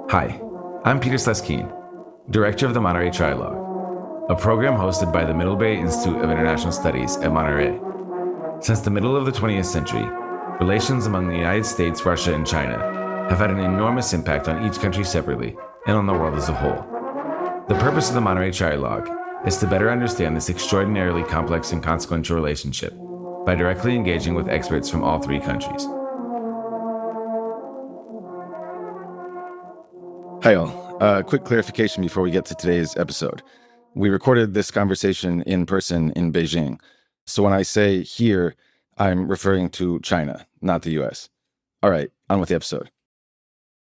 Hi, I'm Peter Sleskeen, Director of the Monterey Trialogue, a program hosted by the Middlebury Institute of International Studies at Monterey. Since the middle of the 20th century, relations among the United States, Russia, and China have had an enormous impact on each country separately and on the world as a whole. The purpose of the Monterey Trialogue is to better understand this extraordinarily complex and consequential relationship by directly engaging with experts from all three countries. Hi all. Quick clarification before we get to today's episode. We recorded this conversation in person in Beijing. So when I say here, I'm referring to China, not the US. All right, on with the episode.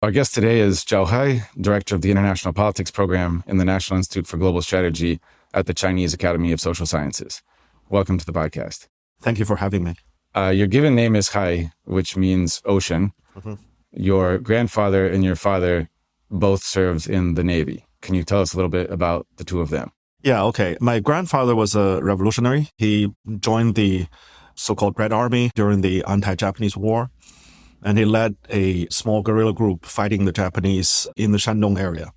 Our guest today is ZHAO Hai, Director of the International Politics Program in the National Institute for Global Strategy at the Chinese Academy of Social Sciences. Welcome to the podcast. Thank you for having me. Your given name is Hai, which means ocean. Mm-hmm. Your grandfather and your father both served in the Navy. Can you tell us a little bit about the two of them? Yeah, okay. My grandfather was a revolutionary. He joined the so-called Red Army during the anti-Japanese war, and he led a small guerrilla group fighting the Japanese in the Shandong area.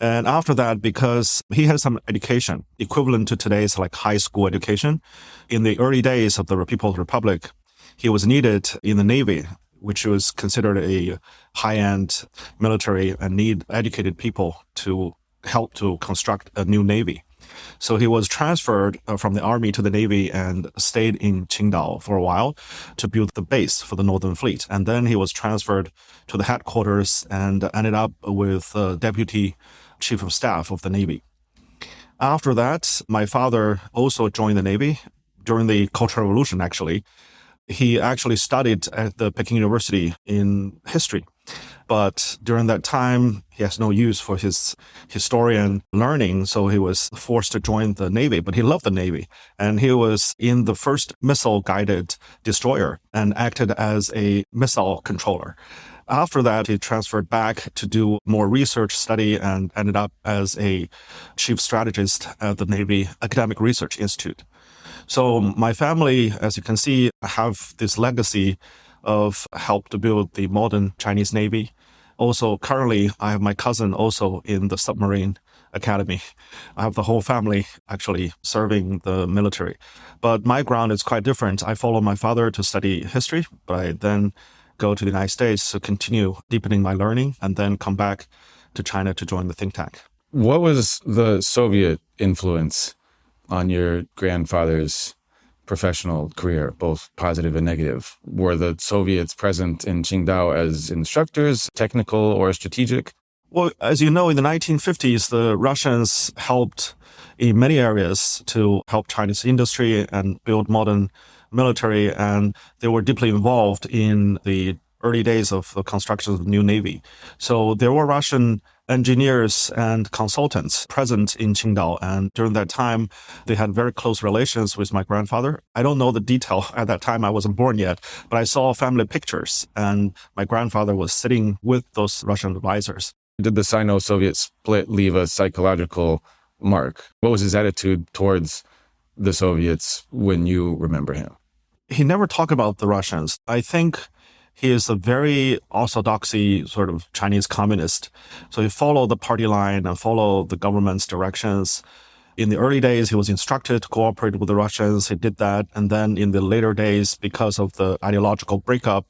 And after that, because he had some education equivalent to today's like high school education, in the early days of the People's Republic, he was needed in the Navy, which was considered a high-end military and need educated people to help to construct a new Navy. So he was transferred from the Army to the Navy and stayed in Qingdao for a while to build the base for the Northern Fleet. And then he was transferred to the headquarters and ended up with Deputy Chief of Staff of the Navy. After that, my father also joined the Navy during the Cultural Revolution, actually. He actually studied at the Peking University in history. But during that time, he has no use for his historian learning, so he was forced to join the Navy. But he loved the Navy, and he was in the first missile-guided destroyer and acted as a missile controller. After that, he transferred back to do more research study and ended up as a chief strategist at the Navy Academic Research Institute. So my family, as you can see, have this legacy of help to build the modern Chinese Navy. Also, currently, I have my cousin also in the submarine academy. I have the whole family actually serving the military. But my ground is quite different. I follow my father to study history, but I then go to the United States to continue deepening my learning and then come back to China to join the think tank. What was the Soviet influence on your grandfather's professional career, both positive and negative? Were the Soviets present in Qingdao as instructors, technical or strategic? Well, as you know, in the 1950s, the Russians helped in many areas to help Chinese industry and build modern military, and they were deeply involved in the early days of the construction of the new Navy. So there were Russian engineers and consultants present in Qingdao. And during that time, they had very close relations with my grandfather. I don't know the detail at that time. I wasn't born yet, but I saw family pictures and my grandfather was sitting with those Russian advisors. Did the Sino-Soviet split leave a psychological mark? What was his attitude towards the Soviets when you remember him? He never talked about the Russians. I think he is a very orthodoxy sort of Chinese communist. So he followed the party line and followed the government's directions. In the early days, he was instructed to cooperate with the Russians. He did that. And then in the later days, because of the ideological breakup,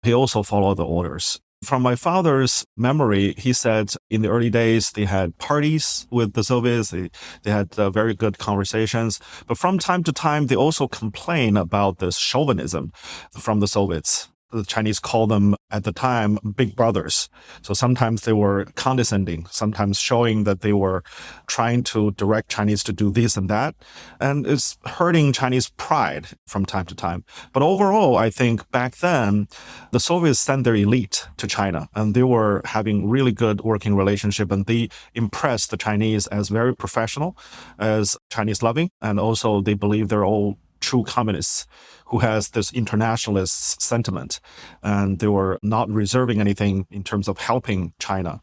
he also followed the orders. From my father's memory, he said in the early days, they had parties with the Soviets. They had very good conversations. But from time to time, they also complain about this chauvinism from the Soviets. The Chinese call them at the time big brothers. So sometimes they were condescending, sometimes showing that they were trying to direct Chinese to do this and that. And it's hurting Chinese pride from time to time. But overall, I think back then, the Soviets sent their elite to China and they were having really good working relationship and they impressed the Chinese as very professional, as Chinese loving. And also they believe they're all true communists who has this internationalist sentiment, and they were not reserving anything in terms of helping China.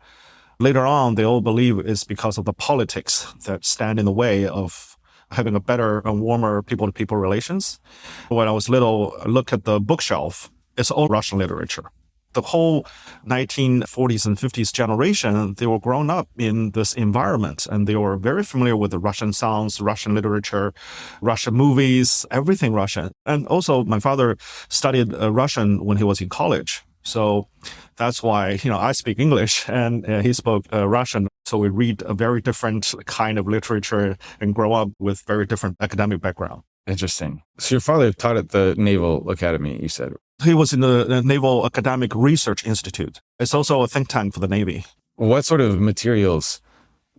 Later on, they all believe it's because of the politics that stand in the way of having a better and warmer people-to-people relations. When I was little, I looked at the bookshelf. It's all Russian literature. The whole 1940s and 50s generation, they were grown up in this environment, and they were very familiar with the Russian songs, Russian literature, Russian movies, everything Russian. And also, my father studied Russian when he was in college. So that's why, I speak English and he spoke Russian. So we read a very different kind of literature and grow up with very different academic background. Interesting. So your father taught at the Naval Academy, you said. He was in the Naval Academic Research Institute. It's also a think tank for the Navy. What sort of materials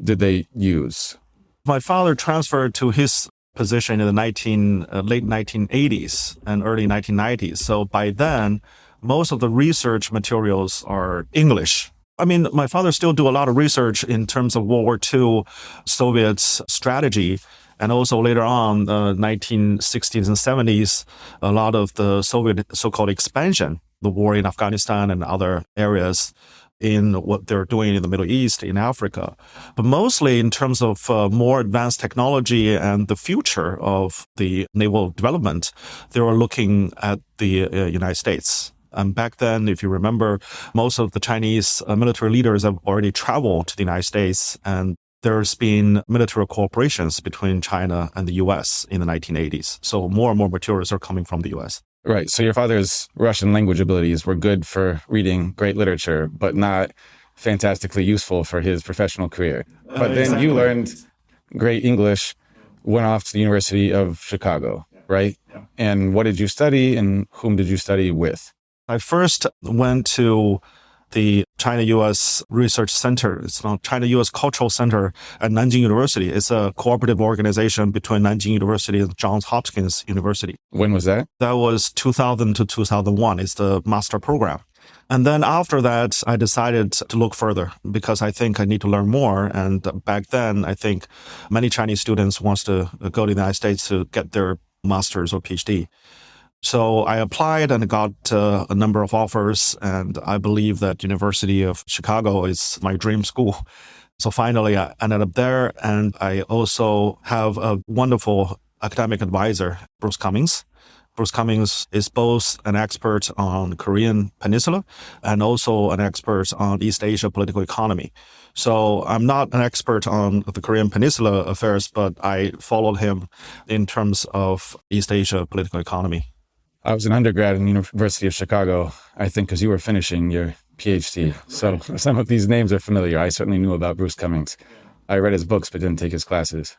did they use? My father transferred to his position in the late 1980s and early 1990s. So by then, most of the research materials are English. I mean, my father still do a lot of research in terms of World War II, Soviet strategy. And also later on, 1960s and 70s, a lot of the Soviet so-called expansion, the war in Afghanistan and other areas in what they're doing in the Middle East, in Africa. But mostly in terms of more advanced technology and the future of the naval development, they were looking at the United States. And back then, if you remember, most of the Chinese military leaders have already traveled to the United States, and there's been military cooperations between China and the U.S. in the 1980s. So more and more materials are coming from the U.S. Right. So your father's Russian language abilities were good for reading great literature, but not fantastically useful for his professional career. But then Exactly. you learned great English, went off to the University of Chicago, right? Yeah. And what did you study and whom did you study with? I first went to the China-U.S. Research Center. It's called China-U.S. Cultural Center at Nanjing University. It's a cooperative organization between Nanjing University and Johns Hopkins University. When was that? That was 2000 to 2001. It's the master program. And then after that, I decided to look further because I think I need to learn more. And back then, I think many Chinese students wants to go to the United States to get their master's or PhD. So I applied and got a number of offers, and I believe that University of Chicago is my dream school. So finally, I ended up there, and I also have a wonderful academic advisor, Bruce Cummings. Bruce Cummings is both an expert on the Korean Peninsula and also an expert on East Asia political economy. So I'm not an expert on the Korean Peninsula affairs, but I followed him in terms of East Asia political economy. I was an undergrad in the University of Chicago, I think, because you were finishing your PhD. So some of these names are familiar. I certainly knew about Bruce Cummings. I read his books, but didn't take his classes.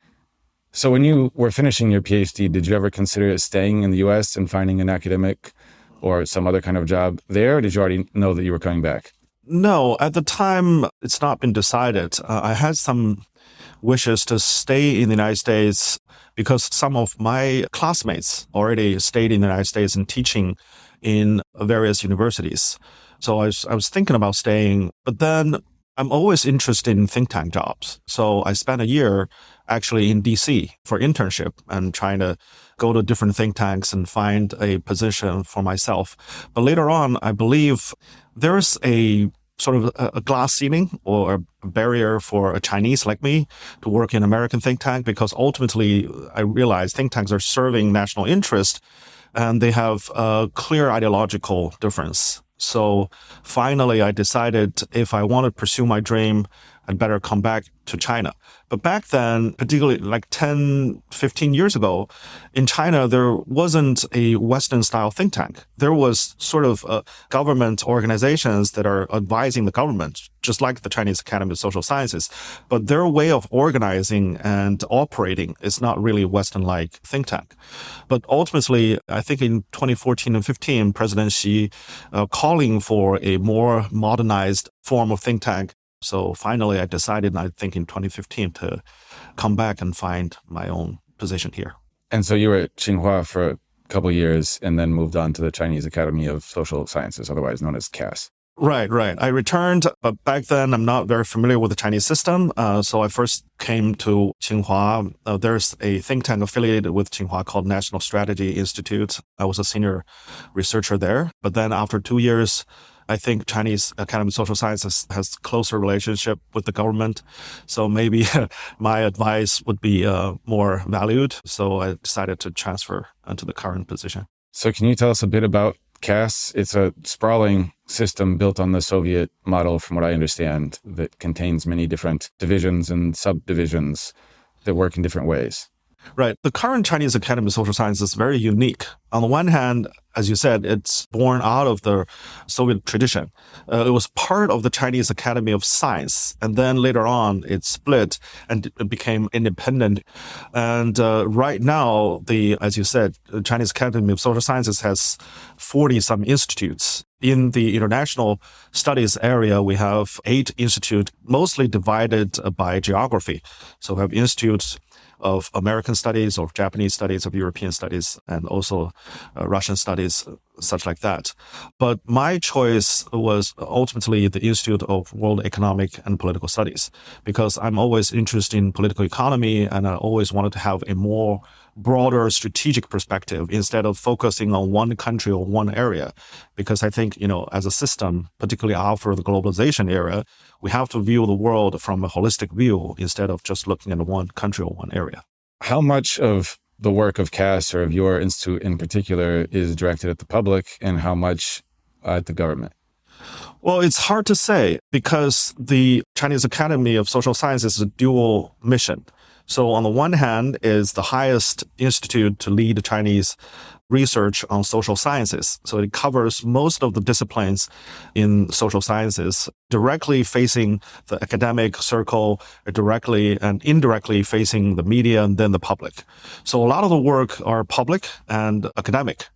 So when you were finishing your PhD, did you ever consider staying in the U.S. and finding an academic or some other kind of job there? Or did you already know that you were coming back? No, at the time, it's not been decided. I had some wishes to stay in the United States because some of my classmates already stayed in the United States and teaching in various universities. So I was thinking about staying, but then I'm always interested in think tank jobs. So I spent a year actually in DC for internship and trying to go to different think tanks and find a position for myself. But later on, I believe there's a sort of a glass ceiling or a barrier for a Chinese like me to work in American think tank, because ultimately I realized think tanks are serving national interest and they have a clear ideological difference. So finally, I decided if I want to pursue my dream, I'd better come back to China. But back then, particularly like 10, 15 years ago, in China, there wasn't a Western-style think tank. There was sort of government organizations that are advising the government, just like the Chinese Academy of Social Sciences. But their way of organizing and operating is not really Western-like think tank. But ultimately, I think in 2014 and 15, President Xi calling for a more modernized form of think tank. So finally, I decided, I think in 2015, to come back and find my own position here. And so you were at Tsinghua for a couple of years and then moved on to the Chinese Academy of Social Sciences, otherwise known as CAS. Right. I returned, but back then I'm not very familiar with the Chinese system. So I first came to Tsinghua. There's a think tank affiliated with Tsinghua called National Strategy Institute. I was a senior researcher there. But then after 2 years, I think Chinese Academy of Social Sciences has closer relationship with the government. So maybe my advice would be more valued. So I decided to transfer to the current position. So can you tell us a bit about CAS, it's a sprawling system built on the Soviet model, from what I understand, that contains many different divisions and subdivisions that work in different ways. Right. The current Chinese Academy of Social Sciences is very unique. On the one hand, as you said, it's born out of the Soviet tradition. It was part of the Chinese Academy of Science. And then later on, it split and it became independent. And right now, as you said, the Chinese Academy of Social Sciences has 40-some institutes. In the international studies area, we have 8 institutes, mostly divided by geography. So we have institutes of American studies, of Japanese studies, of European studies, and also Russian studies, such like that. But my choice was ultimately the Institute of World Economic and Political Studies, because I'm always interested in political economy, and I always wanted to have a more broader strategic perspective instead of focusing on one country or one area. Because I think, as a system, particularly after the globalization era, we have to view the world from a holistic view instead of just looking at one country or one area. How much of the work of CAS, or of your institute in particular, is directed at the public, and how much at the government? Well, it's hard to say, because the Chinese Academy of Social Sciences is a dual mission. So on the one hand is the highest institute to lead Chinese research on social sciences. So it covers most of the disciplines in social sciences, directly facing the academic circle, directly and indirectly facing the media and then the public. So a lot of the work are public and academic.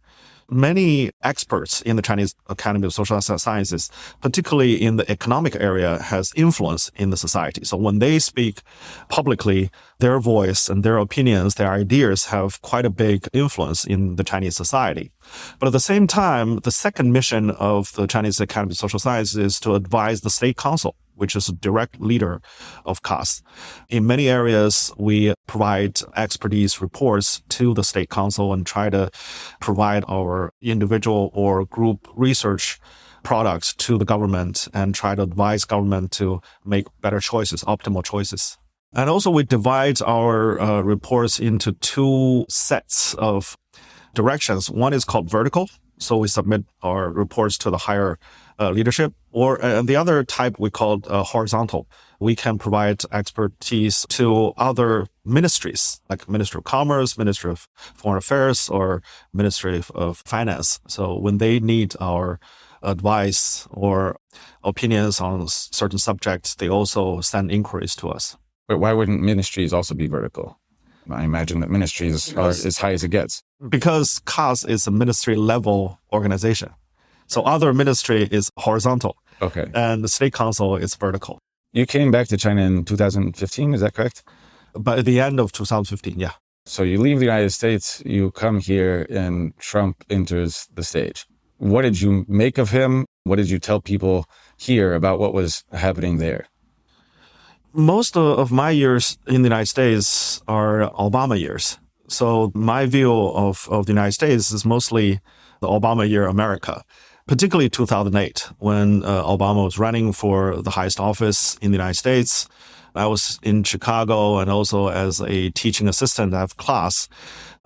Many experts in the Chinese Academy of Social Sciences, particularly in the economic area, has influence in the society. So when they speak publicly, their voice and their opinions, their ideas have quite a big influence in the Chinese society. But at the same time, the second mission of the Chinese Academy of Social Sciences is to advise the State Council, which is a direct leader of CAS. In many areas, we provide expertise reports to the State Council and try to provide our individual or group research products to the government and try to advise government to make better choices, optimal choices. And also we divide our reports into 2 sets of directions. One is called vertical. So we submit our reports to the higher leadership, and the other type we call horizontal. We can provide expertise to other ministries, like Ministry of Commerce, Ministry of Foreign Affairs, or Ministry of Finance. So when they need our advice or opinions on certain subjects, they also send inquiries to us. But why wouldn't ministries also be vertical? I imagine that ministries are as high as it gets. Because CAS is a ministry level organization. So other ministry is horizontal. Okay. And the State Council is vertical. You came back to China in 2015, is that correct? But at the end of 2015, yeah. So you leave the United States, you come here, and Trump enters the stage. What did you make of him? What did you tell people here about what was happening there? Most of my years in the United States are Obama years. So my view of the United States is mostly the Obama year America, particularly 2008, when Obama was running for the highest office in the United States. I was in Chicago and also as a teaching assistant of class.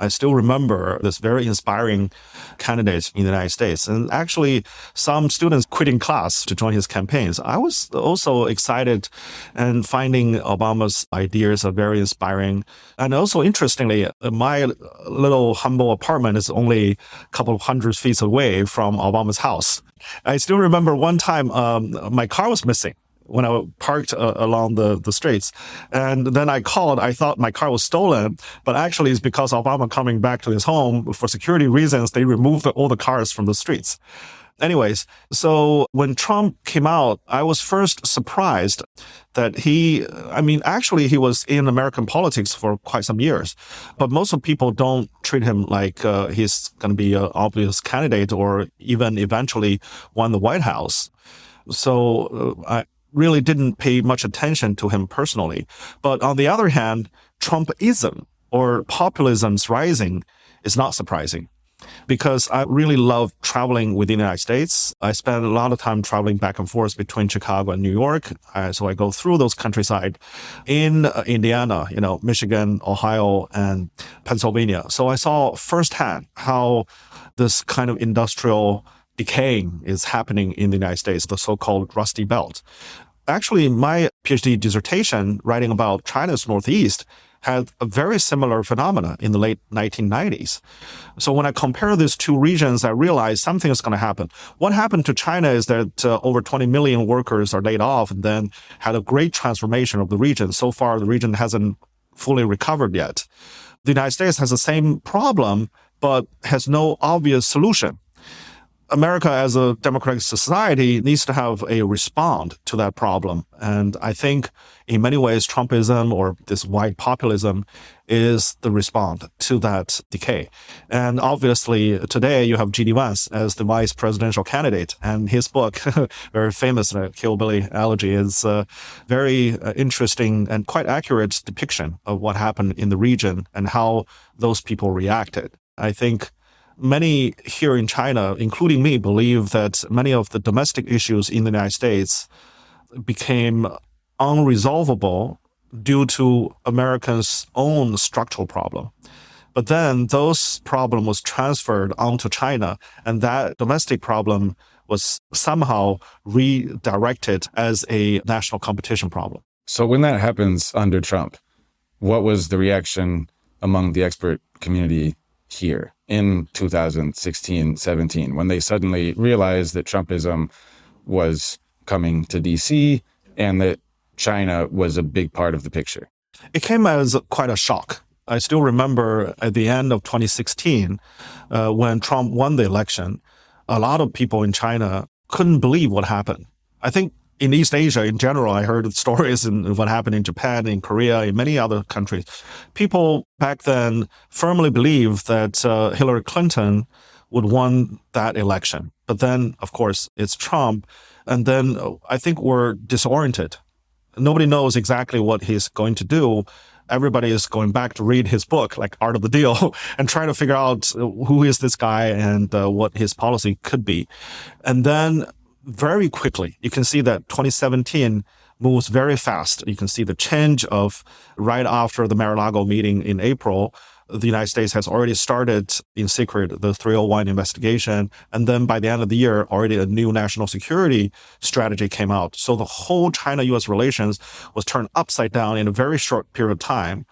I still remember this very inspiring candidate in the United States. And actually, some students quitting class to join his campaigns. I was also excited and finding Obama's ideas are very inspiring. And also, interestingly, my little humble apartment is only a couple of hundred feet away from Obama's house. I still remember one time my car was missing when I parked along the streets. And then I called, I thought my car was stolen, but actually it's because Obama coming back to his home for security reasons, they removed all the cars from the streets. Anyways, so when Trump came out, I was first surprised that he was in American politics for quite some years, but most of people don't treat him like he's going to be an obvious candidate or even eventually won the White House. So I really didn't pay much attention to him personally. But on the other hand, Trumpism or populism's rising is not surprising because I really love traveling within the United States. I spend a lot of time traveling back and forth between Chicago and New York. So I go through those countryside in Indiana, Michigan, Ohio, and Pennsylvania. So I saw firsthand how this kind of industrial decaying is happening in the United States, the so-called Rusty Belt. Actually, my PhD dissertation writing about China's Northeast had a very similar phenomena in the late 1990s. So when I compare these two regions, I realized something is going to happen. What happened to China is that over 20 million workers are laid off and then had a great transformation of the region. So far, the region hasn't fully recovered yet. The United States has the same problem, but has no obvious solution. America, as a democratic society, needs to have a response to that problem. And I think in many ways, Trumpism or this white populism is the response to that decay. And obviously, today you have G.D. Vance as the vice presidential candidate. And his book, very famous, Hillbilly Elegy, is a very interesting and quite accurate depiction of what happened in the region and how those people reacted. I think many here in China, including me, believe that many of the domestic issues in the United States became unresolvable due to Americans' own structural problem. But then those problems was transferred onto China, and that domestic problem was somehow redirected as a national competition problem. So when that happens under Trump, what was the reaction among the expert community here in 2016-17, when they suddenly realized that Trumpism was coming to DC and that China was a big part of the picture? It came as quite a shock. I still remember at the end of 2016, when Trump won the election, a lot of people in China couldn't believe what happened. I think in East Asia in general, I heard stories in what happened in Japan, in Korea, in many other countries. People back then firmly believed that Hillary Clinton would win that election. But then, of course, it's Trump. And then I think we're disoriented. Nobody knows exactly what he's going to do. Everybody is going back to read his book, like Art of the Deal, and trying to figure out who is this guy and what his policy could be. And then very quickly, you can see that 2017 moves very fast. You can see the change of right after the Mar-a-Lago meeting in April, the United States has already started in secret the 301 investigation. And then by the end of the year, already a new national security strategy came out. So the whole China-U.S. relations was turned upside down in a very short period of time.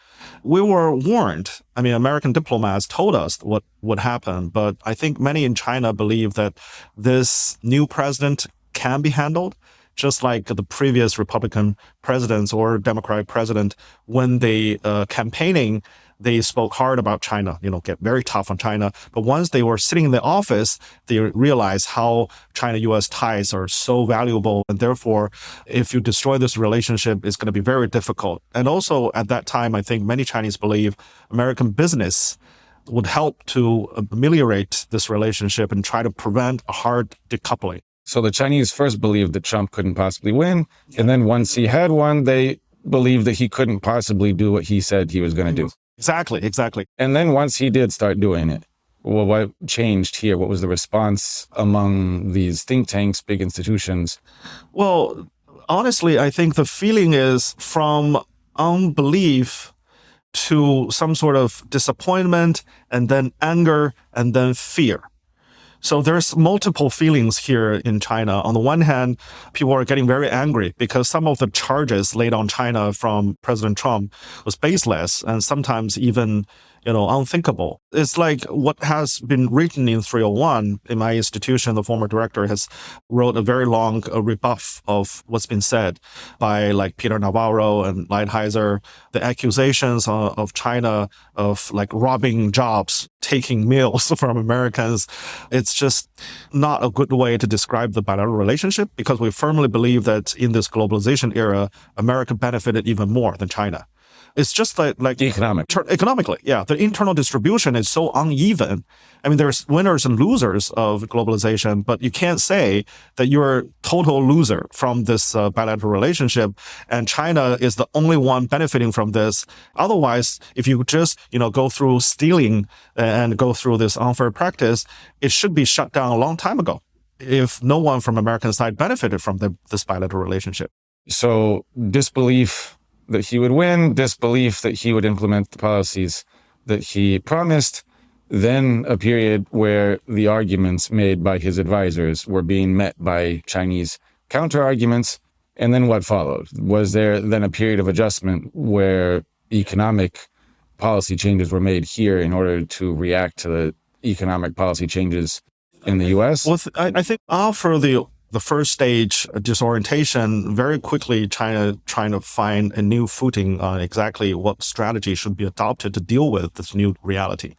We were warned. I mean, American diplomats told us what would happen, but I think many in China believe that this new president can be handled, just like the previous Republican presidents or Democratic president. When they campaigning, they spoke hard about China, get very tough on China. But once they were sitting in the office, they realized how China-U.S. ties are so valuable. And therefore, if you destroy this relationship, it's going to be very difficult. And also at that time, I think many Chinese believe American business would help to ameliorate this relationship and try to prevent a hard decoupling. So the Chinese first believed that Trump couldn't possibly win. And then once he had won, they believed that he couldn't possibly do what he said he was going to do. Exactly. And then once he did start doing it, well, what changed here? What was the response among these think tanks, big institutions? Well, honestly, I think the feeling is from unbelief to some sort of disappointment and then anger and then fear. So there's multiple feelings here in China. On the one hand, people are getting very angry because some of the charges laid on China from President Trump was baseless and sometimes even unthinkable. It's like what has been written in 301 in my institution. The former director has wrote a very long rebuff of what's been said by like Peter Navarro and Lighthizer. The accusations of China of like robbing jobs, taking meals from Americans. It's just not a good way to describe the bilateral relationship because we firmly believe that in this globalization era, America benefited even more than China. It's just like economically, yeah. The internal distribution is so uneven. I mean, there's winners and losers of globalization, but you can't say that you're a total loser from this bilateral relationship, and China is the only one benefiting from this. Otherwise, if you just go through stealing and go through this unfair practice, it should be shut down a long time ago. If no one from American side benefited from this bilateral relationship. So disbelief that he would win, disbelief that he would implement the policies that he promised, then a period where the arguments made by his advisors were being met by Chinese counter-arguments. And then what followed? Was there then a period of adjustment where economic policy changes were made here in order to react to the economic policy changes in the U.S.? Well, I think after the first stage disorientation, very quickly China trying to find a new footing on exactly what strategy should be adopted to deal with this new reality.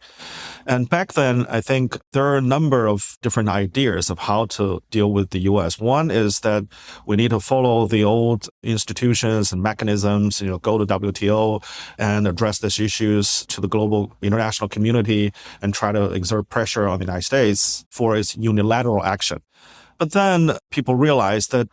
And back then, I think there are a number of different ideas of how to deal with the U.S. One is that we need to follow the old institutions and mechanisms, go to WTO and address these issues to the global international community and try to exert pressure on the United States for its unilateral action. But then people realized that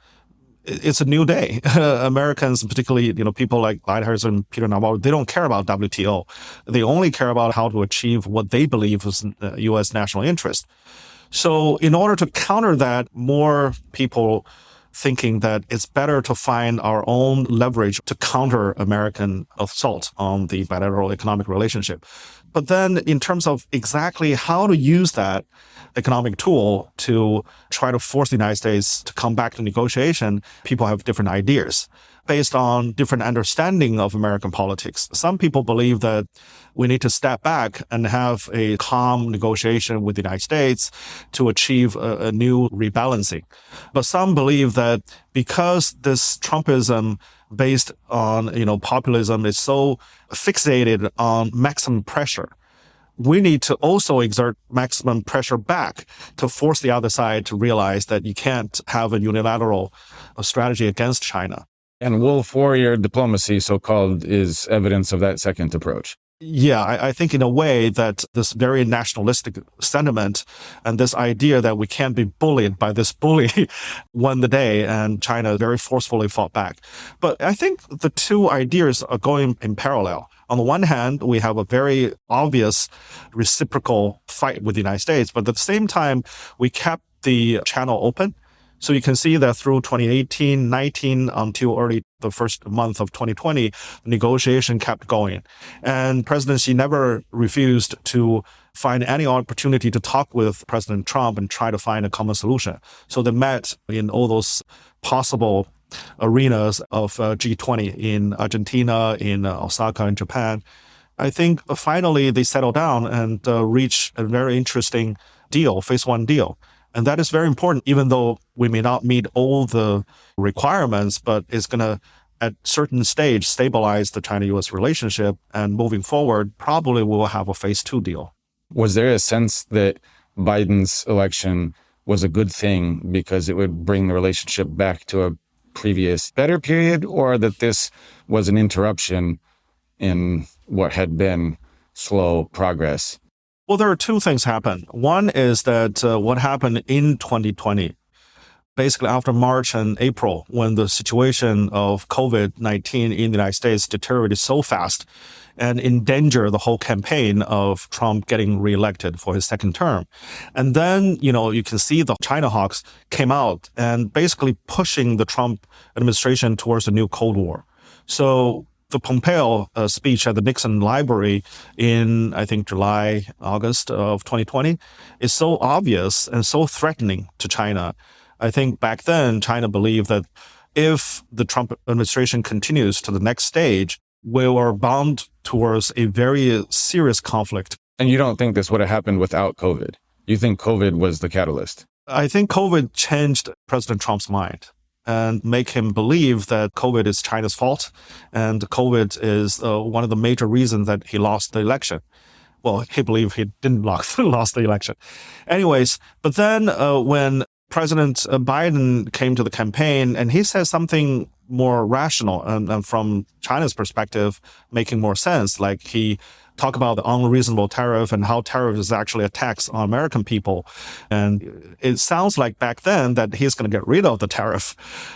it's a new day. Americans, particularly, people like Lighthizer and Peter Navarro, they don't care about WTO. They only care about how to achieve what they believe is U.S. national interest. So in order to counter that, more people thinking that it's better to find our own leverage to counter American assault on the bilateral economic relationship. But then in terms of exactly how to use that economic tool to try to force the United States to come back to negotiation, people have different ideas based on different understanding of American politics. Some people believe that we need to step back and have a calm negotiation with the United States to achieve a new rebalancing. But some believe that because this Trumpism based on, populism is so fixated on maximum pressure, we need to also exert maximum pressure back to force the other side to realize that you can't have a unilateral strategy against China. And wolf warrior diplomacy, so-called, is evidence of that second approach. Yeah, I think in a way that this very nationalistic sentiment and this idea that we can't be bullied by this bully won the day, and China very forcefully fought back. But I think the two ideas are going in parallel. On the one hand, we have a very obvious reciprocal fight with the United States, but at the same time, we kept the channel open. So you can see that through 2018, 19 until early the first month of 2020, the negotiation kept going. And President Xi never refused to find any opportunity to talk with President Trump and try to find a common solution. So they met in all those possible arenas of G20 in Argentina, in Osaka, in Japan. I think finally they settled down and reached a very interesting deal, phase one deal. And that is very important, even though we may not meet all the requirements, but it's going to, at certain stage, stabilize the China-U.S. relationship. And moving forward, probably we will have a phase two deal. Was there a sense that Biden's election was a good thing because it would bring the relationship back to a previous better period, or that this was an interruption in what had been slow progress? Well, there are two things happen. One is that what happened in 2020, basically after March and April, when the situation of COVID-19 in the United States deteriorated so fast and endangered the whole campaign of Trump getting reelected for his second term. And then, you can see the China hawks came out and basically pushing the Trump administration towards a new Cold War. So the Pompeo speech at the Nixon Library in, I think, July, August of 2020 is so obvious and so threatening to China. I think back then, China believed that if the Trump administration continues to the next stage, we were bound towards a very serious conflict. And you don't think this would have happened without COVID? You think COVID was the catalyst? I think COVID changed President Trump's mind and make him believe that COVID is China's fault, and COVID is one of the major reasons that he lost the election. Well, he believed he didn't lost the election. Anyways, but then when President Biden came to the campaign and he said something more rational and from China's perspective, making more sense, like he talk about the unreasonable tariff and how tariff is actually a tax on American people. And it sounds like back then that he's going to get rid of the tariff.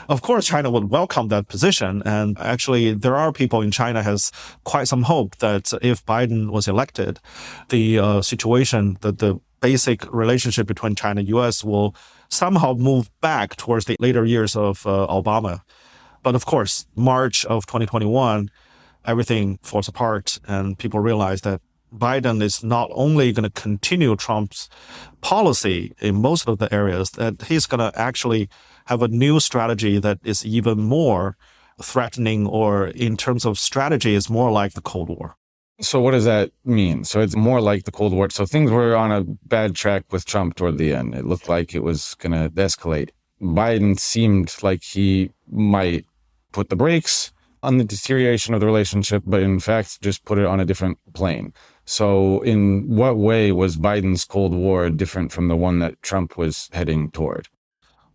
Of course, China would welcome that position. And actually, there are people in China has quite some hope that if Biden was elected, the situation, that the basic relationship between China and U.S. will somehow move back towards the later years of Obama. But of course, March of 2021, everything falls apart and people realize that Biden is not only going to continue Trump's policy in most of the areas, that he's going to actually have a new strategy that is even more threatening, or in terms of strategy is more like the Cold War. So what does that mean? So it's more like the Cold War. So things were on a bad track with Trump toward the end. It looked like it was going to escalate. Biden seemed like he might put the brakes on the deterioration of the relationship, but in fact just put it on a different plane. So in what way was Biden's Cold War different from the one that Trump was heading toward?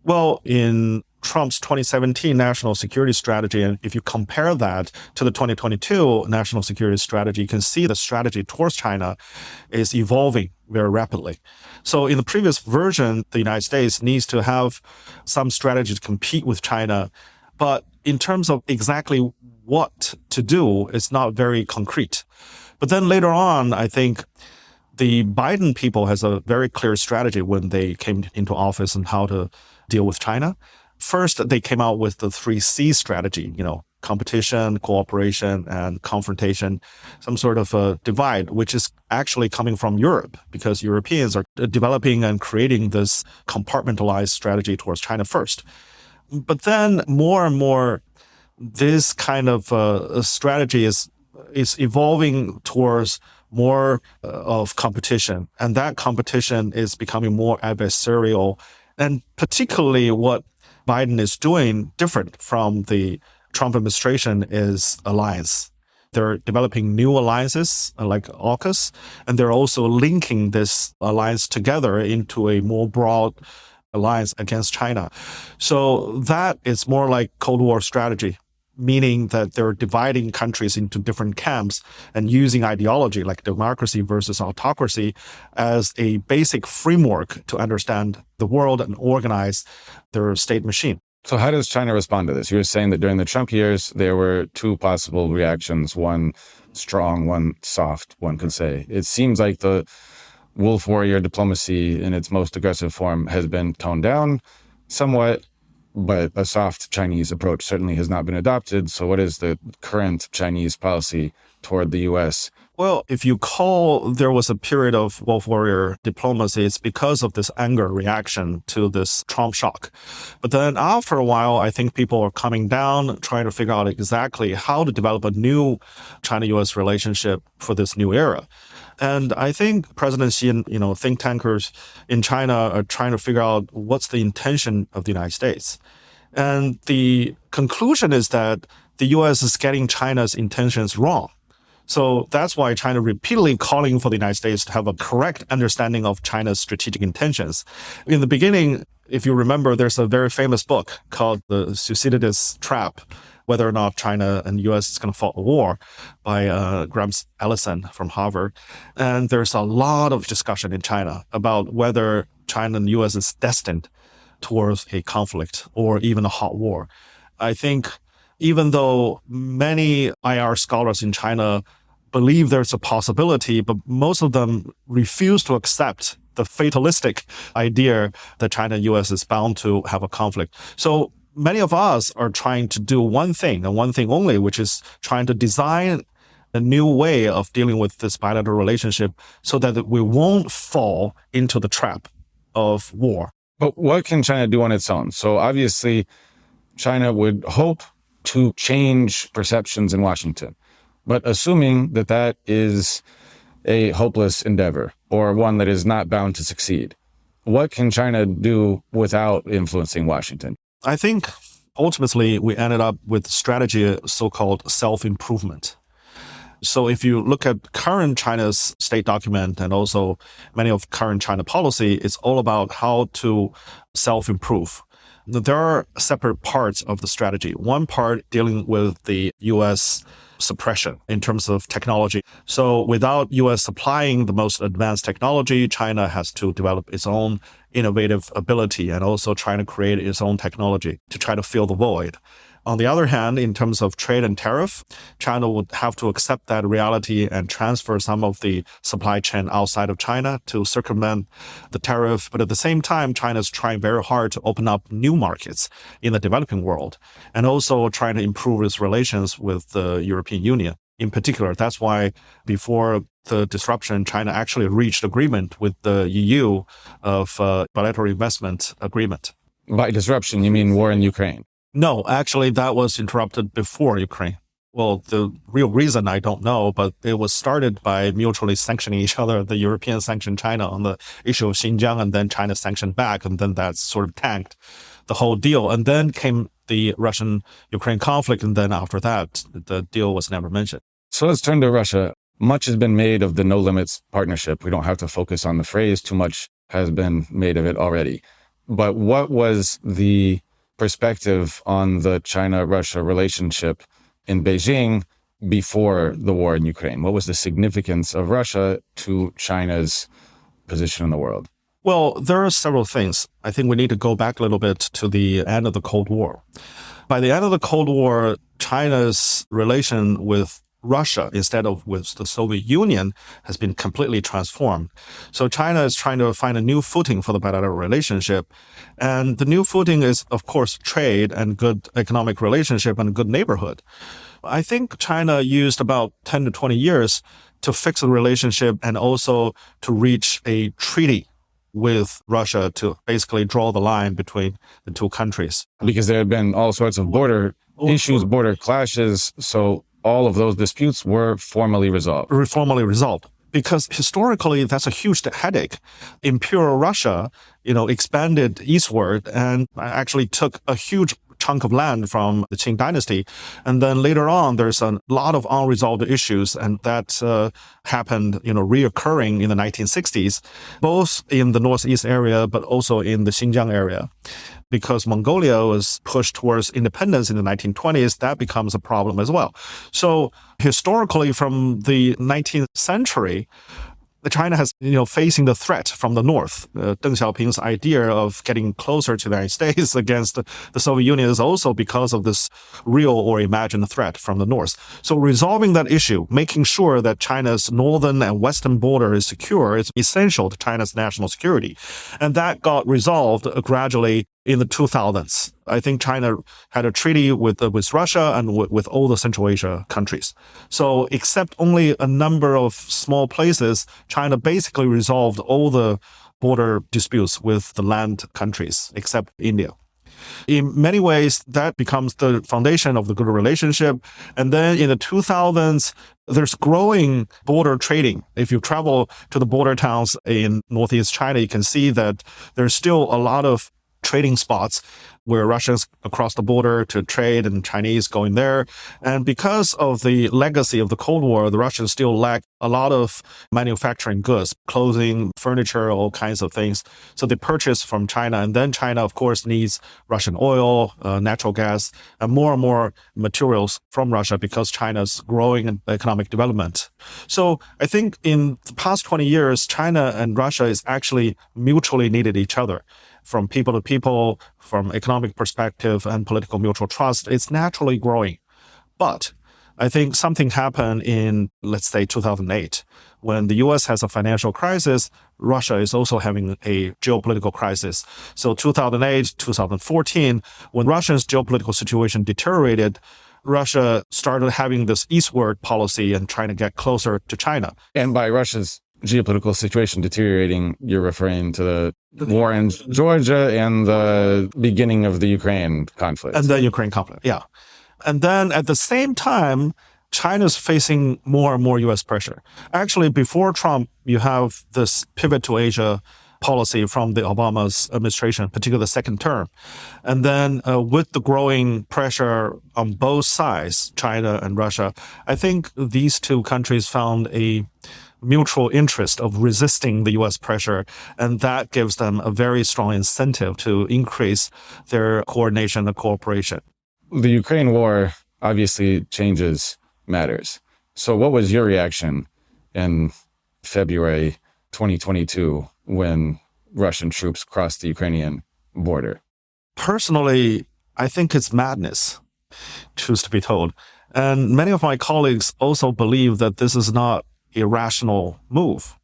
Well, in Trump's 2017 national security strategy, and if you compare that to the 2022 national security strategy, you can see the strategy towards China is evolving very rapidly. So in the previous version, the United States needs to have some strategy to compete with China, but in terms of exactly what to do, it's not very concrete. But then later on, I think the Biden people has a very clear strategy when they came into office and how to deal with China. First, they came out with the 3C strategy, competition, cooperation, and confrontation, some sort of a divide, which is actually coming from Europe, because Europeans are developing and creating this compartmentalized strategy towards China first. But then more and more, this kind of strategy is evolving towards more of competition. And that competition is becoming more adversarial. And particularly what Biden is doing different from the Trump administration is alliance. They're developing new alliances like AUKUS, and they're also linking this alliance together into a more broad alliance against China. So that is more like Cold War strategy, meaning that they're dividing countries into different camps and using ideology like democracy versus autocracy as a basic framework to understand the world and organize their state machine. So how does China respond to this? You were saying that during the Trump years, there were two possible reactions, one strong, one soft, one could say. It seems like the wolf warrior diplomacy in its most aggressive form has been toned down somewhat, but a soft Chinese approach certainly has not been adopted. So what is the current Chinese policy toward the U.S.? Well, if you call there was a period of wolf warrior diplomacy, it's because of this anger reaction to this Trump shock. But then after a while, I think people are coming down, trying to figure out exactly how to develop a new China-U.S. relationship for this new era. And I think President Xi and think tankers in China are trying to figure out what's the intention of the United States. And the conclusion is that the U.S. is getting China's intentions wrong. So that's why China repeatedly calling for the United States to have a correct understanding of China's strategic intentions. In the beginning, if you remember, there's a very famous book called The Thucydides Trap, whether or not China and the U.S. is going to fight a war, by Graham Allison from Harvard. And there's a lot of discussion in China about whether China and the U.S. is destined towards a conflict or even a hot war. I think even though many IR scholars in China believe there's a possibility, but most of them refuse to accept the fatalistic idea that China and U.S. is bound to have a conflict. So many of us are trying to do one thing and one thing only, which is trying to design a new way of dealing with this bilateral relationship so that we won't fall into the trap of war. But what can China do on its own? So obviously, China would hope to change perceptions in Washington. But assuming that that is a hopeless endeavor or one that is not bound to succeed, what can China do without influencing Washington? I think ultimately we ended up with strategy so-called self-improvement. So if you look at current China's state document and also many of current China policy, it's all about how to self-improve. There are separate parts of the strategy. One part dealing with the U.S. suppression in terms of technology. So without U.S. supplying the most advanced technology, China has to develop its own innovative ability and also trying to create its own technology to try to fill the void. On the other hand, in terms of trade and tariff, China would have to accept that reality and transfer some of the supply chain outside of China to circumvent the tariff. But at the same time, China is trying very hard to open up new markets in the developing world and also trying to improve its relations with the European Union. In particular, that's why before the disruption, China actually reached agreement with the EU of bilateral investment agreement. By disruption, you mean war in Ukraine? No, actually, that was interrupted before Ukraine. Well, the real reason I don't know, but it was started by mutually sanctioning each other. The Europeans sanctioned China on the issue of Xinjiang, and then China sanctioned back, and then that sort of tanked the whole deal. And then came the Russian-Ukraine conflict, and then after that, the deal was never mentioned. So let's turn to Russia. Much has been made of the no limits partnership. We don't have to focus on the phrase. Too much has been made of it already. But what was the perspective on the China-Russia relationship in Beijing before the war in Ukraine? What was the significance of Russia to China's position in the world? Well, there are several things. I think we need to go back a little bit to the end of the Cold War. By the end of the Cold War, China's relation with Russia, instead of with the Soviet Union, has been completely transformed. So China is trying to find a new footing for the bilateral relationship. And the new footing is, of course, trade and good economic relationship and good neighborhood. I think China used about 10 to 20 years to fix the relationship and also to reach a treaty with Russia to basically draw the line between the two countries. Because there had been all sorts of border issues, border clashes. So all of those disputes were formally resolved. Because historically, that's a huge headache. Imperial Russia, expanded eastward and actually took a huge chunk of land from the Qing dynasty. And then later on, there's a lot of unresolved issues, and that happened, reoccurring in the 1960s, both in the northeast area, but also in the Xinjiang area. Because Mongolia was pushed towards independence in the 1920s, that becomes a problem as well. So historically, from the 19th century, China has, facing the threat from the north. Deng Xiaoping's idea of getting closer to the United States against the Soviet Union is also because of this real or imagined threat from the north. So resolving that issue, making sure that China's northern and western border is secure, is essential to China's national security. And that got resolved gradually in the 2000s. I think China had a treaty with Russia and with all the Central Asia countries. So except only a number of small places, China basically resolved all the border disputes with the land countries, except India. In many ways, that becomes the foundation of the good relationship. And then in the 2000s, there's growing border trading. If you travel to the border towns in Northeast China, you can see that there's still a lot of trading spots where Russians across the border to trade and Chinese going there. And because of the legacy of the Cold War, the Russians still lack a lot of manufacturing goods, clothing, furniture, all kinds of things. So they purchase from China. And then China, of course, needs Russian oil, natural gas, and more materials from Russia because China's growing in economic development. So I think in the past 20 years, China and Russia is actually mutually needed each other. From people to people, from economic perspective and political mutual trust, it's naturally growing. But I think something happened in, let's say, 2008. When the US has a financial crisis, Russia is also having a geopolitical crisis. So 2008, 2014, when Russia's geopolitical situation deteriorated, Russia started having this eastward policy and trying to get closer to China. And by Russia's geopolitical situation deteriorating, you're referring to the war in Georgia and the beginning of the Ukraine conflict. And the Ukraine conflict, yeah. And then at the same time, China's facing more and more U.S. pressure. Actually, before Trump, you have this pivot to Asia policy from the Obama's administration, particularly the second term. And then with the growing pressure on both sides, China and Russia, I think these two countries found a mutual interest of resisting the U.S. pressure, and that gives them a very strong incentive to increase their coordination and cooperation. The Ukraine war obviously changes matters. So what was your reaction in February 2022 when Russian troops crossed the Ukrainian border? Personally, I think it's madness, truth to be told. And many of my colleagues also believe that this is not a rational move.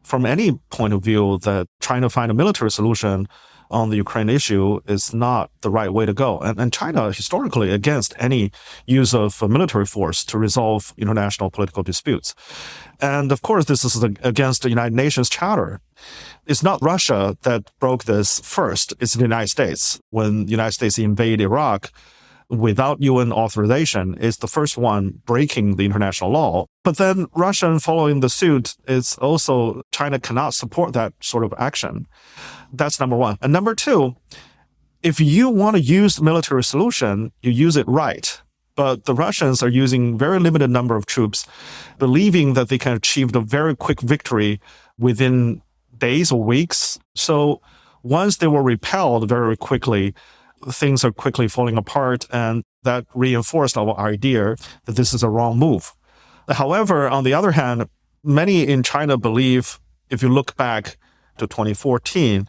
From any point of view, that trying to find a military solution on the Ukraine issue is not the right way to go. And China, historically, against any use of military force to resolve international political disputes. And of course, this is against the United Nations Charter. It's not Russia that broke this first. It's the United States. When the United States invaded Iraq without UN authorization, is the first one breaking the international law. But then Russia following the suit is also, China cannot support that sort of action. That's number one. And number two, if you want to use the military solution, you use it right. But the Russians are using very limited number of troops, believing that they can achieve a very quick victory within days or weeks. So once they were repelled very quickly, things are quickly falling apart, and that reinforced our idea that this is a wrong move. However, on the other hand, many in China believe, if you look back to 2014,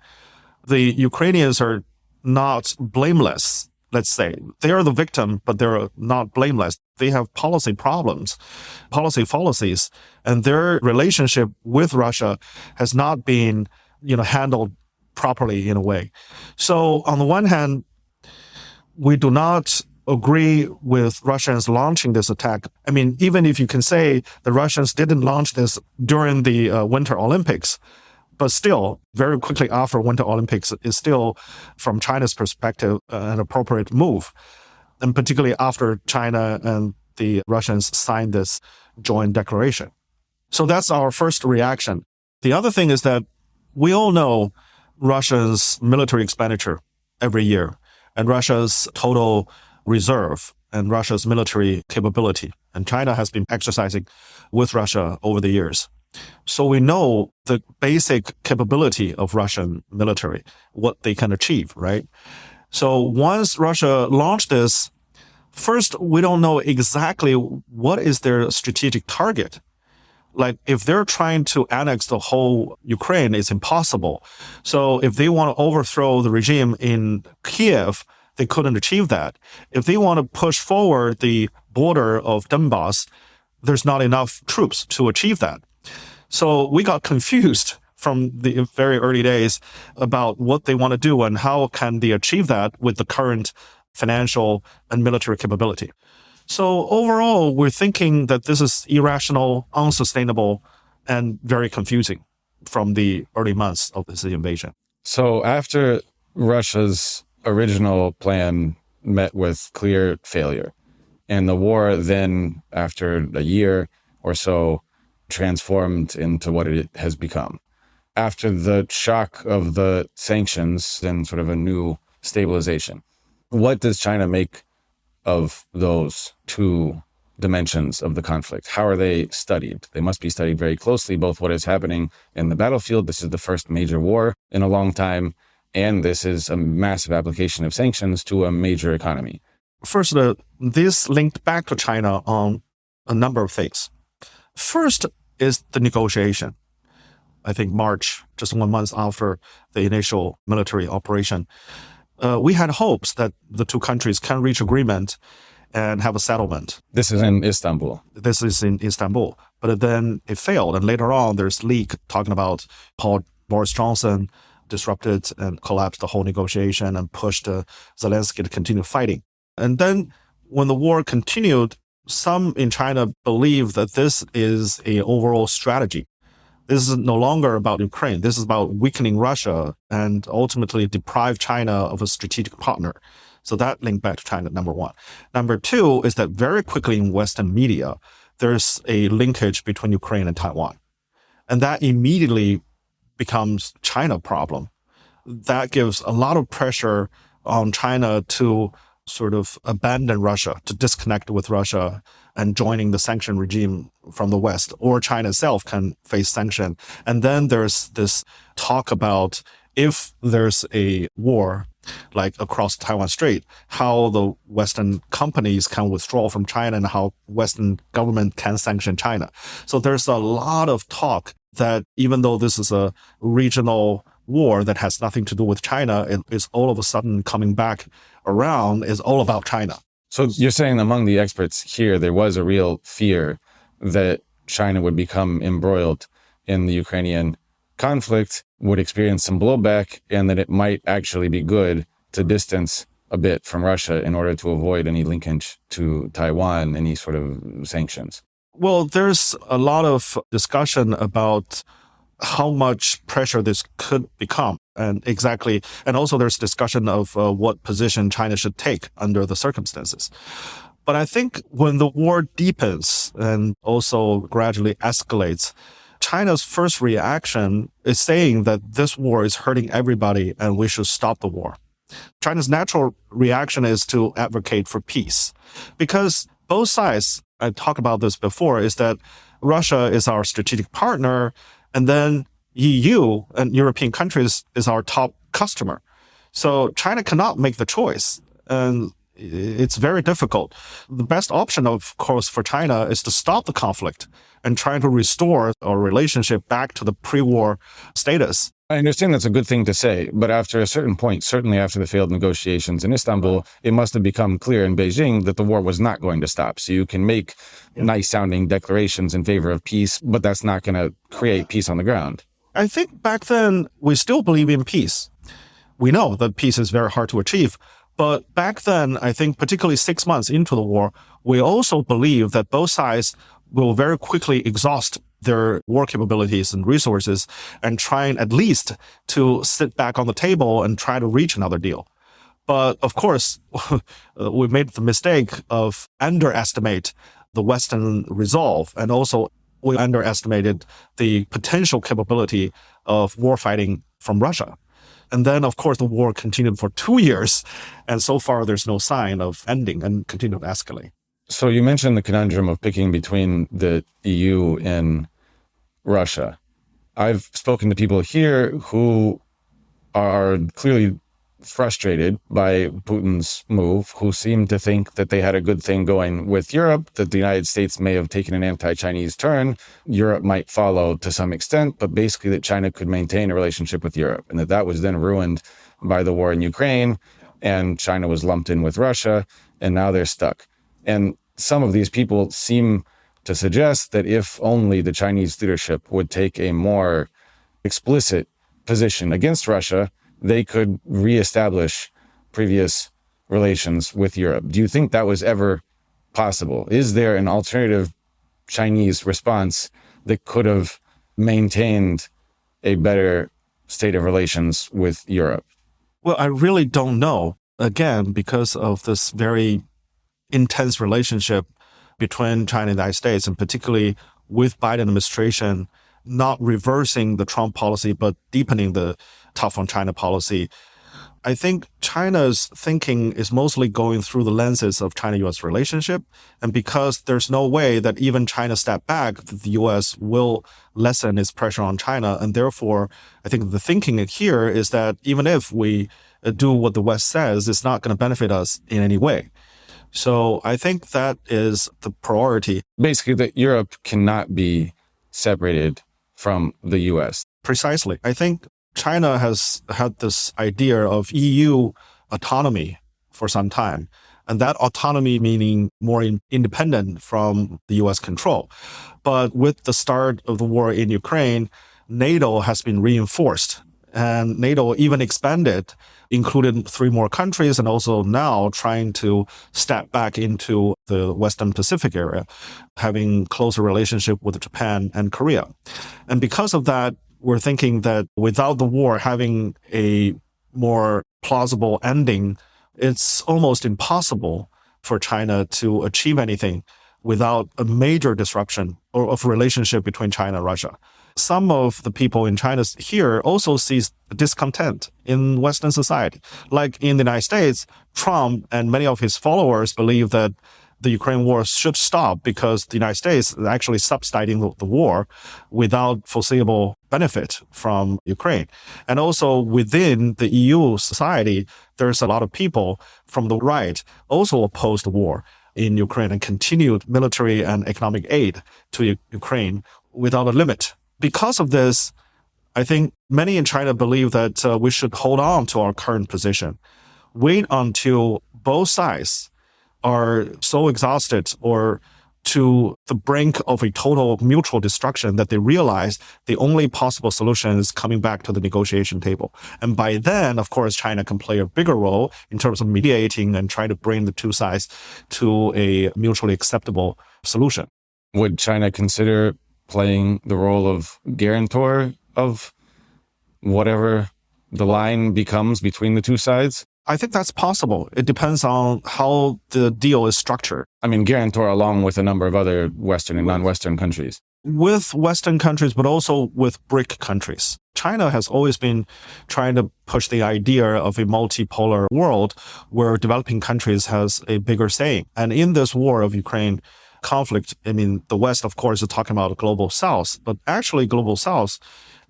the Ukrainians are not blameless, let's say. They are the victim, but they're not blameless. They have policy problems, policy fallacies, and their relationship with Russia has not been, handled properly in a way. So on the one hand, we do not agree with Russians launching this attack. I mean, even if you can say the Russians didn't launch this during the Winter Olympics, but still, very quickly after Winter Olympics is still, from China's perspective, an appropriate move. And particularly after China and the Russians signed this joint declaration. So that's our first reaction. The other thing is that we all know Russia's military expenditure every year, and Russia's total reserve and Russia's military capability. And China has been exercising with Russia over the years. So we know the basic capability of Russian military, what they can achieve, right? So once Russia launched this, first, we don't know exactly what is their strategic target. Like, if they're trying to annex the whole Ukraine, it's impossible. So if they want to overthrow the regime in Kiev, they couldn't achieve that. If they want to push forward the border of Donbass, there's not enough troops to achieve that. So we got confused from the very early days about what they want to do and how can they achieve that with the current financial and military capability. So overall, we're thinking that this is irrational, unsustainable, and very confusing from the early months of this invasion. So after Russia's original plan met with clear failure, and the war then, after a year or so, transformed into what it has become. After the shock of the sanctions and sort of a new stabilization, what does China make of those two dimensions of the conflict? How are they studied? They must be studied very closely, both what is happening in the battlefield. This is the first major war in a long time, and this is a massive application of sanctions to a major economy. First, this linked back to China on a number of things. First is the negotiation. I think March, just 1 month after the initial military operation, we had hopes that the two countries can reach agreement and have a settlement. This is in Istanbul. This is in Istanbul. But then it failed. And later on, there's leak talking about how Boris Johnson disrupted and collapsed the whole negotiation and pushed Zelensky to continue fighting. And then when the war continued, some in China believe that this is an overall strategy. This is no longer about Ukraine. This is about weakening Russia and ultimately deprive China of a strategic partner. So that linked back to China, number one. Number two is that very quickly in Western media, there's a linkage between Ukraine and Taiwan. And that immediately becomes China problem. That gives a lot of pressure on China to sort of abandon Russia, to disconnect with Russia and joining the sanction regime from the West, or China itself can face sanction. And then there's this talk about if there's a war, like across Taiwan Strait, how the Western companies can withdraw from China and how Western government can sanction China. So there's a lot of talk that even though this is a regional war that has nothing to do with China, it is all of a sudden coming back around, is all about China. So you're saying among the experts here, there was a real fear that China would become embroiled in the Ukrainian conflict would experience some blowback and that it might actually be good to distance a bit from Russia in order to avoid any linkage to Taiwan, any sort of sanctions? Well, there's a lot of discussion about how much pressure this could become. And also there's discussion of what position China should take under the circumstances. But I think when the war deepens and also gradually escalates, China's first reaction is saying that this war is hurting everybody and we should stop the war. China's natural reaction is to advocate for peace because both sides, I talked about this before, is that Russia is our strategic partner and then EU and European countries is our top customer. So China cannot make the choice. And it's very difficult. The best option, of course, for China is to stop the conflict and try to restore our relationship back to the pre-war status. I understand that's a good thing to say, but after a certain point, certainly after the failed negotiations in Istanbul, it must have become clear in Beijing that the war was not going to stop. So you can make nice-sounding declarations in favor of peace, but that's not going to create peace on the ground. I think back then, we still believe in peace. We know that peace is very hard to achieve. But back then, I think particularly 6 months into the war, we also believe that both sides will very quickly exhaust their war capabilities and resources and trying at least to sit back on the table and try to reach another deal. But of course, we made the mistake of underestimate the Western resolve, and also we underestimated the potential capability of war fighting from Russia. And then, of course, the war continued for 2 years. And so far, there's no sign of ending and continued to escalate. So you mentioned the conundrum of picking between the EU and Russia. I've spoken to people here who are clearly frustrated by Putin's move, who seem to think that they had a good thing going with Europe, that the United States may have taken an anti-Chinese turn. Europe might follow to some extent, but basically that China could maintain a relationship with Europe, and that was then ruined by the war in Ukraine, and China was lumped in with Russia, and now they're stuck. And some of these people seem to suggest that if only the Chinese leadership would take a more explicit position against Russia, they could reestablish previous relations with Europe. Do you think that was ever possible? Is there an alternative Chinese response that could have maintained a better state of relations with Europe? Well, I really don't know. Again, because of this very intense relationship between China and the United States, and particularly with Biden administration not reversing the Trump policy, but deepening the tough on China policy. I think China's thinking is mostly going through the lenses of China-US relationship. And because there's no way that even China step back, the US will lessen its pressure on China. And therefore, I think the thinking here is that even if we do what the West says, it's not going to benefit us in any way. So I think that is the priority. Basically, that Europe cannot be separated from the US. Precisely. I think China has had this idea of EU autonomy for some time. And that autonomy meaning more independent from the US control. But with the start of the war in Ukraine, NATO has been reinforced. And NATO even expanded, included 3 more countries, and also now trying to step back into the Western Pacific area, having closer relationship with Japan and Korea. And because of that, we're thinking that without the war having a more plausible ending, it's almost impossible for China to achieve anything without a major disruption of relationship between China and Russia. Some of the people in China here also sees discontent in Western society. Like in the United States, Trump and many of his followers believe that the Ukraine war should stop because the United States is actually subsidizing the war without foreseeable benefit from Ukraine. And also within the EU society, there's a lot of people from the right also oppose the war in Ukraine and continued military and economic aid to Ukraine without a limit. Because of this, I think many in China believe that we should hold on to our current position, wait until both sides are so exhausted or to the brink of a total mutual destruction that they realize the only possible solution is coming back to the negotiation table. And by then, of course, China can play a bigger role in terms of mediating and try to bring the two sides to a mutually acceptable solution. Would China consider playing the role of guarantor of whatever the line becomes between the two sides? I think that's possible. It depends on how the deal is structured. I mean, guarantor along with a number of other Western and non-Western countries. With Western countries, but also with BRIC countries. China has always been trying to push the idea of a multipolar world where developing countries has a bigger say. And in this war of Ukraine conflict, I mean, the West, of course, is talking about global South, but actually global South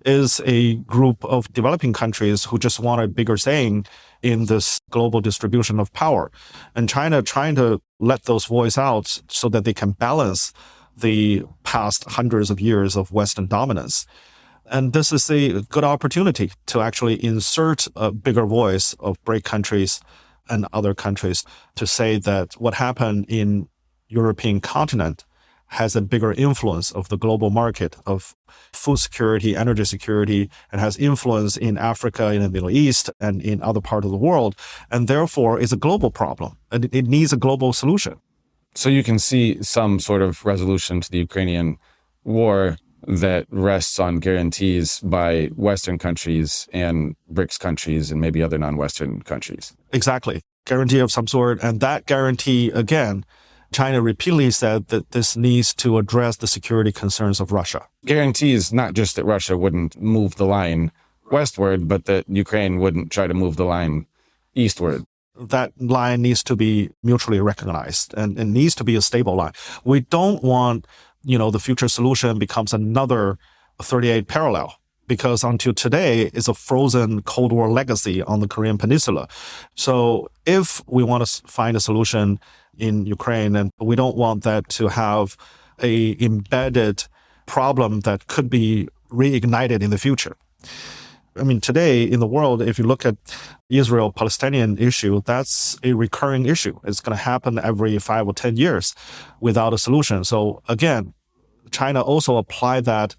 is a group of developing countries who just want a bigger saying in this global distribution of power. And China trying to let those voice out so that they can balance the past hundreds of years of Western dominance. And this is a good opportunity to actually insert a bigger voice of BRIC countries and other countries to say that what happened in European continent has a bigger influence of the global market of food security, energy security, and has influence in Africa, in the Middle East, and in other parts of the world. And therefore, is a global problem, and it needs a global solution. So you can see some sort of resolution to the Ukrainian war that rests on guarantees by Western countries and BRICS countries and maybe other non-Western countries. Exactly. Guarantee of some sort. And that guarantee, again, China repeatedly said that this needs to address the security concerns of Russia. Guarantees not just that Russia wouldn't move the line westward, but that Ukraine wouldn't try to move the line eastward. That line needs to be mutually recognized and it needs to be a stable line. We don't want, the future solution becomes another 38 parallel, because until today is a frozen Cold War legacy on the Korean Peninsula. So if we want to find a solution in Ukraine, and we don't want that to have a embedded problem that could be reignited in the future. I mean, today in the world, if you look at Israel-Palestinian issue, that's a recurring issue. It's going to happen every 5 or 10 years without a solution. So again, China also applied that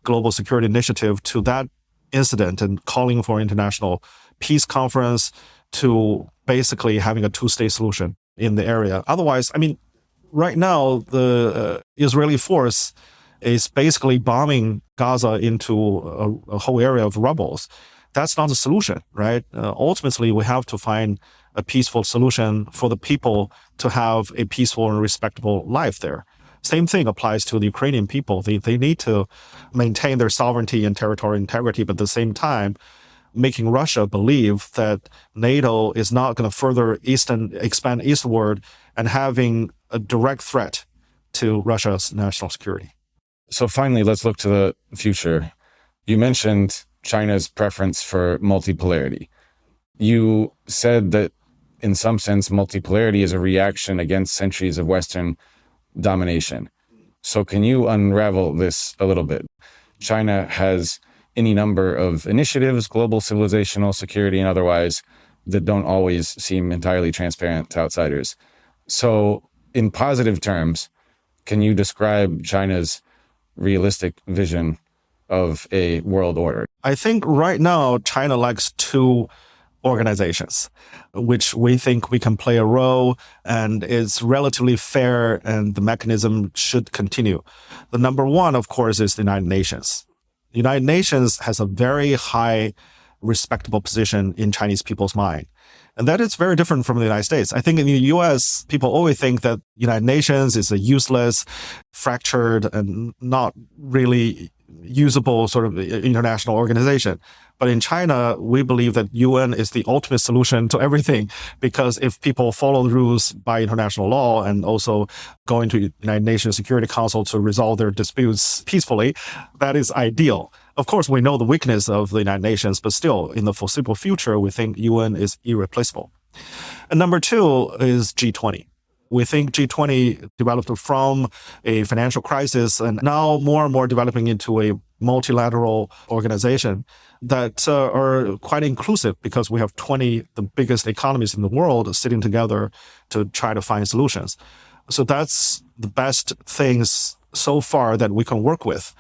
global security initiative to that incident and calling for international peace conference to basically having a two-state solution in the area. Otherwise, I mean, right now, the Israeli force is basically bombing Gaza into a whole area of rubbles. That's not a solution, right? Ultimately, we have to find a peaceful solution for the people to have a peaceful and respectable life there. Same thing applies to the Ukrainian people. They need to maintain their sovereignty and territorial integrity, but at the same time, making Russia believe that NATO is not going to further expand eastward and having a direct threat to Russia's national security. So finally, let's look to the future. You mentioned China's preference for multipolarity. You said that in some sense, multipolarity is a reaction against centuries of Western domination. So can you unravel this a little bit? China has any number of initiatives, global civilizational security and otherwise, that don't always seem entirely transparent to outsiders. So in positive terms, can you describe China's realistic vision of a world order? I think right now, China likes two organizations, which we think we can play a role and is relatively fair and the mechanism should continue. The number one, of course, is the United Nations. The United Nations has a very high, respectable position in Chinese people's mind. And that is very different from the United States. I think in the US, people always think that United Nations is a useless, fractured, and not really usable sort of international organization. But in China, we believe that UN is the ultimate solution to everything, because if people follow the rules by international law and also go into United Nations Security Council to resolve their disputes peacefully, that is ideal. Of course, we know the weakness of the United Nations, but still, in the foreseeable future, we think UN is irreplaceable. And number two is G20. We think G20 developed from a financial crisis and now more and more developing into a multilateral organization that are quite inclusive, because we have 20 the biggest economies in the world sitting together to try to find solutions. So that's the best things so far that we can work with.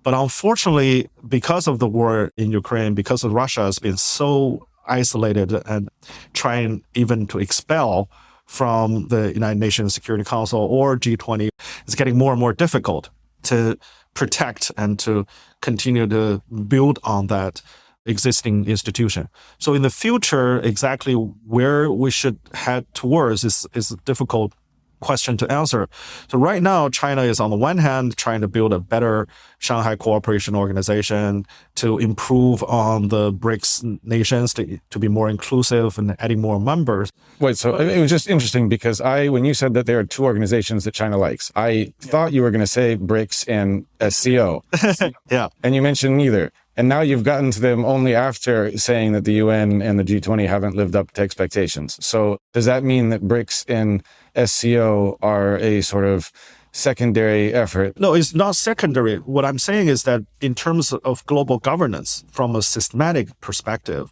But unfortunately, because of the war in Ukraine, because of Russia has been so isolated and trying even to expel from the United Nations Security Council or G20, it's getting more and more difficult to protect and to continue to build on that existing institution. So in the future, exactly where we should head towards is a difficult question to answer. So right now, China is on the one hand trying to build a better Shanghai Cooperation Organization to improve on the BRICS nations to be more inclusive and adding more members. Wait, so it was just interesting because when you said that there are two organizations that China likes, I thought you were going to say BRICS and SCO. Yeah. And you mentioned neither. And now you've gotten to them only after saying that the UN and the G20 haven't lived up to expectations. So does that mean that BRICS and SCO are a sort of secondary effort? No, it's not secondary. What I'm saying is that in terms of global governance, from a systematic perspective,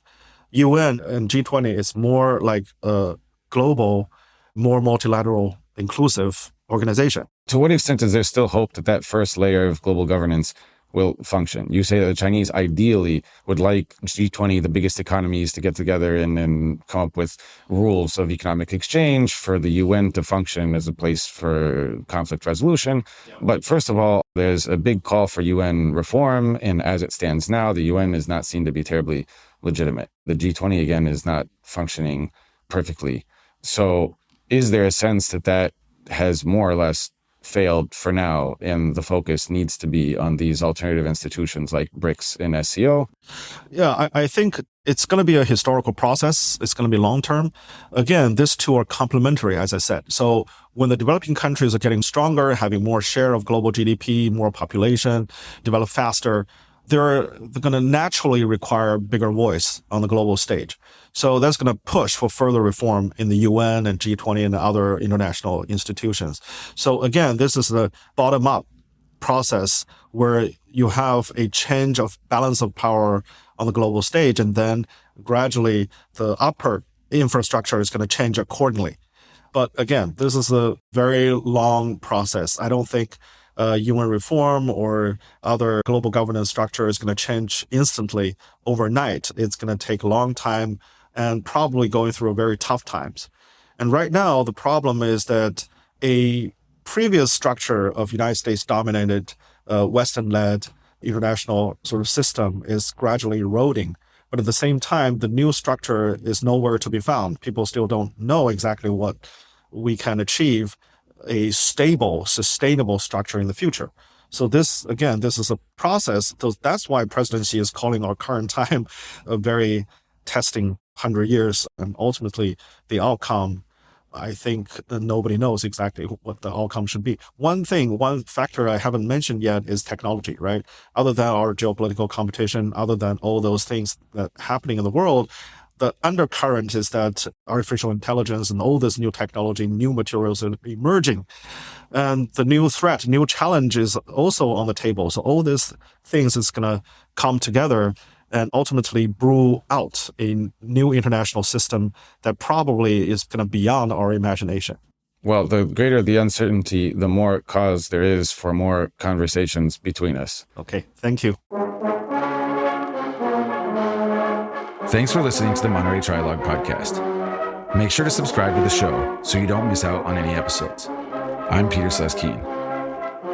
UN and G20 is more like a global, more multilateral, inclusive organization. To what extent is there still hope that that first layer of global governance will function? You say that the Chinese ideally would like G20, the biggest economies, to get together and come up with rules of economic exchange for the UN to function as a place for conflict resolution. But first of all, there's a big call for UN reform. And as it stands now, the UN is not seen to be terribly legitimate. The G20, again, is not functioning perfectly. So is there a sense that that has more or less failed for now, and the focus needs to be on these alternative institutions like BRICS and SCO? Yeah, I think it's going to be a historical process. It's going to be long-term. Again, these two are complementary, as I said. So when the developing countries are getting stronger, having more share of global GDP, more population, develop faster, they're going to naturally require a bigger voice on the global stage. So that's going to push for further reform in the UN and G20 and other international institutions. So again, this is the bottom-up process where you have a change of balance of power on the global stage, and then gradually the upper infrastructure is going to change accordingly. But again, this is a very long process. I don't think UN reform or other global governance structure is going to change instantly overnight. It's going to take a long time and probably going through very tough times. And right now, the problem is that a previous structure of United States-dominated, Western-led international sort of system is gradually eroding. But at the same time, the new structure is nowhere to be found. People still don't know exactly what we can achieve a stable, sustainable structure in the future. So this is a process. So that's why presidency is calling our current time a very testing 100 years. And ultimately, the outcome, I think nobody knows exactly what the outcome should be. One factor I haven't mentioned yet is technology, right? Other than our geopolitical competition, other than all those things that are happening in the world, the undercurrent is that artificial intelligence and all this new technology, new materials are emerging. And the new threat, new challenge is also on the table. So all these things is going to come together and ultimately brew out a new international system that probably is going to be beyond our imagination. Well, the greater the uncertainty, the more cause there is for more conversations between us. Okay, thank you. Thanks for listening to the Monterey Trialogue podcast. Make sure to subscribe to the show so you don't miss out on any episodes. I'm Peter Sleskeen.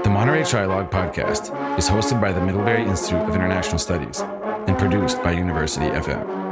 The Monterey Trialogue podcast is hosted by the Middlebury Institute of International Studies and produced by University FM.